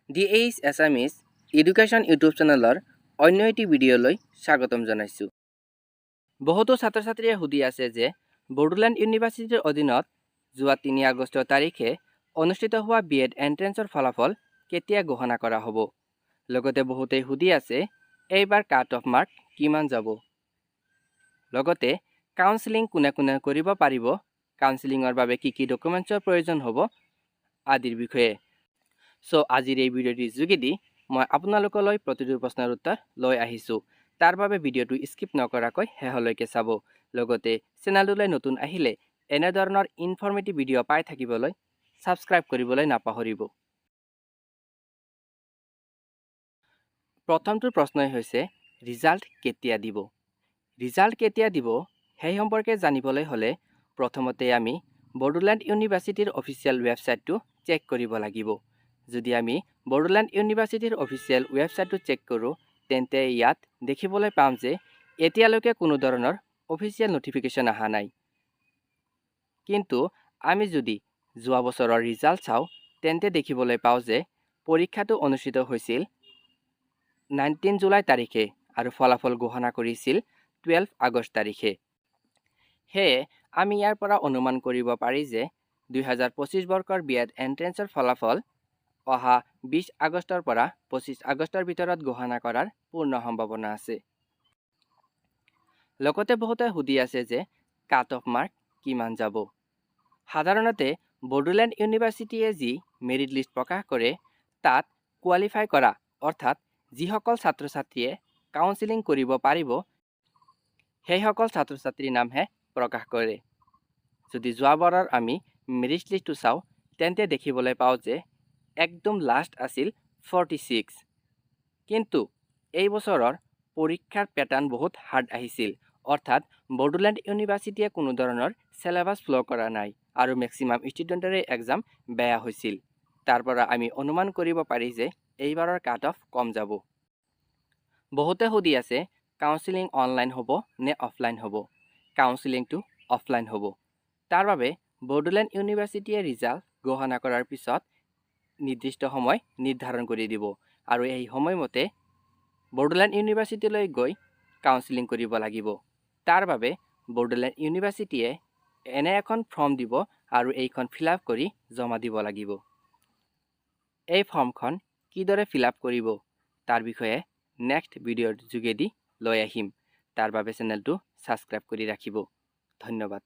DH Assamese education YouTube চেনেলৰ অন্য এটি ভিডিঅ'লৈ স্বাগতম জনাইছোঁ। বহুতো ছাত্ৰ ছাত্ৰীয়ে সুধি আছে যে বড়োলেণ্ড ইউনিভাৰ্চিটিৰ অধীনত যোৱা ৩ আগষ্ট তাৰিখে অনুষ্ঠিত হোৱা BEd এন্ট্ৰেন্সৰ ফলাফল কেতিয়া ঘোষণা কৰা হ'ব। লগতে বহুতেই সুধি আছে এইবাৰ কাট অফ মাৰ্ক কিমান যাব। লগতে কাউন্সেলিং কোনে কোনে কৰিব পাৰিব, কাউন্সেলিঙৰ বাবে কি কি ডকুমেণ্টছৰ প্ৰয়োজন হ'ব আদিৰ বিষয়ে। সো আজিৰ এই ভিডিঅ'টিৰ যোগেদি মই আপোনালোকলৈ প্ৰতিটো প্ৰশ্নৰ উত্তৰ লৈ আহিছোঁ। তাৰ বাবে ভিডিঅ'টো স্কিপ নকৰাকৈ শেষলৈকে চাব। লগতে চেনেলটোলৈ নতুন আহিলে এনেধৰণৰ ইনফৰ্মেটিভ ভিডিঅ' পাই থাকিবলৈ ছাবস্ক্ৰাইব কৰিবলৈ নাপাহৰিব। প্ৰথমটো প্ৰশ্নই হৈছে ৰিজাল্ট কেতিয়া দিব। ৰিজাল্ট কেতিয়া দিব সেই সম্পৰ্কে জানিবলৈ হ'লে প্ৰথমতে আমি বড়োলেণ্ড ইউনিভাৰ্চিটিৰ অফিচিয়েল ৱেবছাইটটো চেক কৰিব লাগিব। যদি আমি বড়োলেণ্ড ইউনিভাৰ্চিটিৰ অফিচিয়েল ৱেবছাইটটো চেক কৰোঁ তেন্তে ইয়াত দেখিবলৈ পাম যে এতিয়ালৈকে কোনো ধৰণৰ অফিচিয়েল নটিফিকেশ্যন অহা নাই। কিন্তু আমি যদি যোৱা বছৰৰ ৰিজাল্ট চাওঁ তেন্তে দেখিবলৈ পাওঁ যে পৰীক্ষাটো অনুষ্ঠিত হৈছিল 19 জুলাই তাৰিখে আৰু ফলাফল ঘোষণা কৰিছিল 12 আগষ্ট তাৰিখে। সেয়ে আমি ইয়াৰ পৰা অনুমান কৰিব পাৰি যে 2025 বৰ্ষৰ BEd এন্ট্ৰেন্সৰ ফলাফল অহা 20 আগষ্টৰ পৰা 25 আগষ্টৰ ভিতৰত ঘোষণা কৰাৰ পূৰ্ণ সম্ভাৱনা আছে। লগতে বহুতে সুধি আছে যে কাট অফ মাৰ্ক কিমান যাব। সাধাৰণতে বড়োলেণ্ড ইউনিভাৰ্চিটিয়ে যি মেৰিট লিষ্ট প্ৰকাশ কৰে তাত কোৱালিফাই কৰা অৰ্থাৎ যিসকল ছাত্ৰ ছাত্ৰীয়ে কাউন্সেলিং কৰিব পাৰিব সেইসকল ছাত্ৰ ছাত্ৰীৰ নামহে প্ৰকাশ কৰে। যদি যোৱাবাৰৰ আমি মেৰিট লিষ্টটো চাওঁ তেন্তে দেখিবলৈ পাওঁ যে একদম লাষ্ট আছিল 46। কিন্তু এই বছৰৰ পৰীক্ষাৰ পেটাৰ্ণ বহুত হাৰ্ড আহিছিল, অৰ্থাৎ বড়োলেণ্ড ইউনিভাৰ্চিটিয়ে কোনো ধৰণৰ চিলেবাছ ফ্ল' কৰা নাই আৰু মেক্সিমাম ষ্টুডেণ্টৰে এক্সাম বেয়া হৈছিল। তাৰ পৰা আমি অনুমান কৰিব পাৰি যে এইবাৰৰ কাট অফ কম যাব। বহুতে সুধি আছে কাউন্সেলিং অনলাইন হ'ব নে অফলাইন হ'ব। কাউন্সেলিংটো অফলাইন হ'ব। তাৰ বাবে বড়োলেণ্ড ইউনিভাৰ্চিটিয়ে ৰিজাল্ট ঘোষণা কৰাৰ পিছত নিৰ্দিষ্ট সময় নিৰ্ধাৰণ কৰি দিব আৰু এই সময়মতে বড়োলেণ্ড ইউনিভাৰ্চিটিলৈ গৈ কাউন্সেলিং কৰিব লাগিব। তাৰ বাবে বড়োলেণ্ড ইউনিভাৰ্চিটিয়ে এনে এখন ফৰ্ম দিব আৰু এইখন ফিল আপ কৰি জমা দিব লাগিব। এই ফৰ্মখন কিদৰে ফিল আপ কৰিব তাৰ বিষয়ে নেক্সট ভিডিঅ'ৰ যোগেদি লৈ আহিম। তাৰ বাবে চেনেলটো ছাবস্ক্ৰাইব কৰি ৰাখিব। ধন্যবাদ।